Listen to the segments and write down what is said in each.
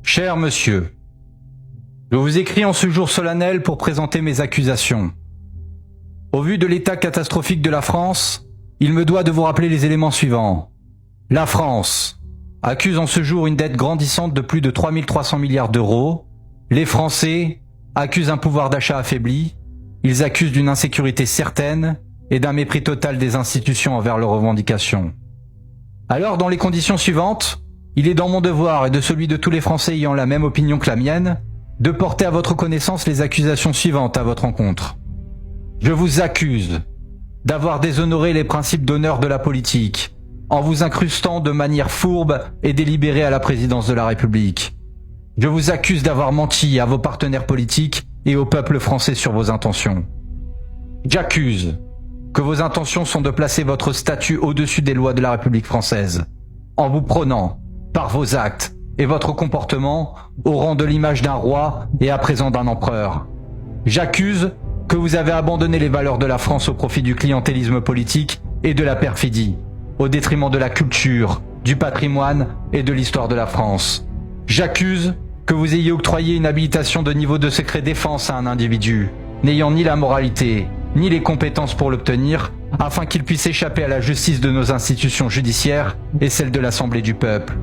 Cher monsieur, je vous écris en ce jour solennel pour présenter mes accusations. Au vu de l'état catastrophique de la France, il me doit de vous rappeler les éléments suivants. La France accuse en ce jour une dette grandissante de plus de 3300 milliards d'euros. Les Français accusent un pouvoir d'achat affaibli. Ils accusent d'une insécurité certaine et d'un mépris total des institutions envers leurs revendications. Alors, dans les conditions suivantes, il est dans mon devoir et de celui de tous les Français ayant la même opinion que la mienne, de porter à votre connaissance les accusations suivantes à votre encontre. Je vous accuse d'avoir déshonoré les principes d'honneur de la politique, en vous incrustant de manière fourbe et délibérée à la présidence de la République. Je vous accuse d'avoir menti à vos partenaires politiques et au peuple français sur vos intentions. J'accuse que vos intentions sont de placer votre statut au-dessus des lois de la République française, en vous prenant, par vos actes et votre comportement, au rang de l'image d'un roi et à présent d'un empereur. J'accuse que vous avez abandonné les valeurs de la France au profit du clientélisme politique et de la perfidie, au détriment de la culture, du patrimoine et de l'histoire de la France. J'accuse que vous ayez octroyé une habilitation de niveau de secret défense à un individu, n'ayant ni la moralité, ni les compétences pour l'obtenir, afin qu'il puisse échapper à la justice de nos institutions judiciaires et celle de l'Assemblée du peuple.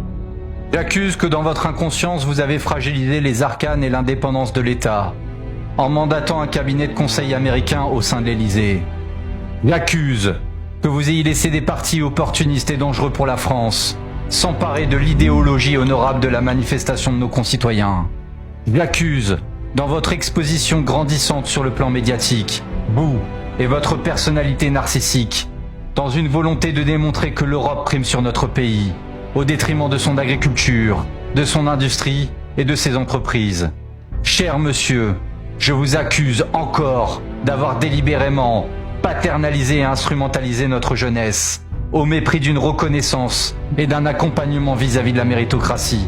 J'accuse que dans votre inconscience, vous avez fragilisé les arcanes et l'indépendance de l'État, en mandatant un cabinet de conseil américain au sein de l'Élysée. J'accuse que vous ayez laissé des partis opportunistes et dangereux pour la France s'emparer de l'idéologie honorable de la manifestation de nos concitoyens. J'accuse, dans votre exposition grandissante sur le plan médiatique, vous et votre personnalité narcissique, dans une volonté de démontrer que l'Europe prime sur notre pays, au détriment de son agriculture, de son industrie et de ses entreprises. Cher monsieur, je vous accuse encore d'avoir délibérément paternalisé et instrumentalisé notre jeunesse, au mépris d'une reconnaissance et d'un accompagnement vis-à-vis de la méritocratie.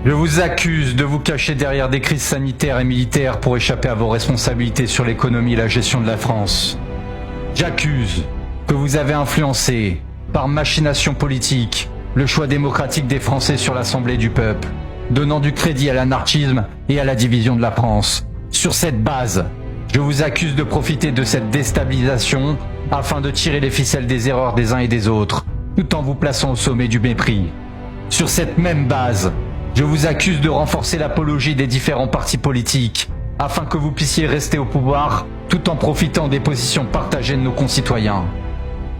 Je vous accuse de vous cacher derrière des crises sanitaires et militaires pour échapper à vos responsabilités sur l'économie et la gestion de la France. J'accuse que vous avez influencé, par machination politique, le choix démocratique des Français sur l'Assemblée du peuple, donnant du crédit à l'anarchisme et à la division de la France. Sur cette base, je vous accuse de profiter de cette déstabilisation afin de tirer les ficelles des erreurs des uns et des autres, tout en vous plaçant au sommet du mépris. Sur cette même base, je vous accuse de renforcer l'apologie des différents partis politiques, afin que vous puissiez rester au pouvoir tout en profitant des positions partagées de nos concitoyens.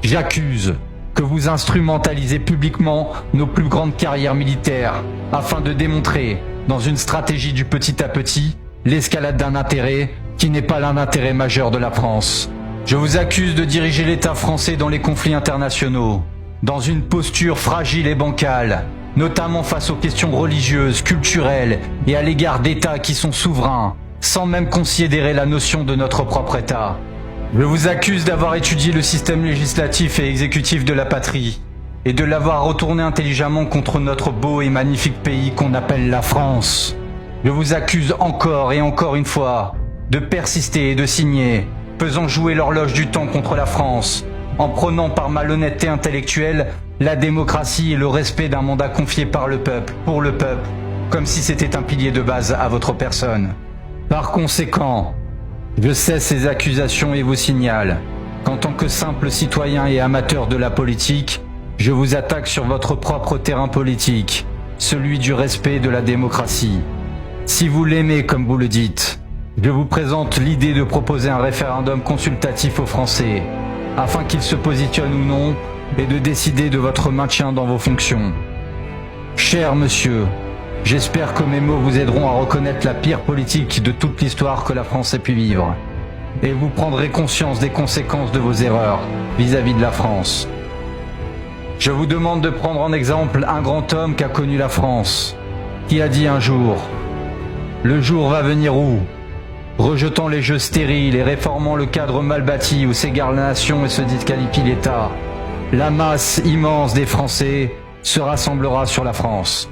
J'accuse que vous instrumentalisez publiquement nos plus grandes carrières militaires, afin de démontrer, dans une stratégie du petit à petit, l'escalade d'un intérêt qui n'est pas l'un intérêt majeur de la France. Je vous accuse de diriger l'État français dans les conflits internationaux, dans une posture fragile et bancale, notamment face aux questions religieuses, culturelles et à l'égard d'États qui sont souverains, sans même considérer la notion de notre propre État. Je vous accuse d'avoir étudié le système législatif et exécutif de la patrie, et de l'avoir retourné intelligemment contre notre beau et magnifique pays qu'on appelle la France. Je vous accuse encore et encore une fois de persister et de signer, faisant jouer l'horloge du temps contre la France, en prônant par malhonnêteté intellectuelle la démocratie et le respect d'un mandat confié par le peuple, pour le peuple, comme si c'était un pilier de base à votre personne. Par conséquent, je cesse ces accusations et vous signale qu'en tant que simple citoyen et amateur de la politique, je vous attaque sur votre propre terrain politique, celui du respect de la démocratie. Si vous l'aimez comme vous le dites, je vous présente l'idée de proposer un référendum consultatif aux Français, afin qu'ils se positionnent ou non, et de décider de votre maintien dans vos fonctions. Cher monsieur, j'espère que mes mots vous aideront à reconnaître la pire politique de toute l'histoire que la France ait pu vivre, et vous prendrez conscience des conséquences de vos erreurs vis-à-vis de la France. Je vous demande de prendre en exemple un grand homme qu'a connu la France, qui a dit un jour « Le jour va venir où, rejetant les jeux stériles et réformant le cadre mal bâti où s'égare la nation et se disqualifie l'État, la masse immense des Français se rassemblera sur la France.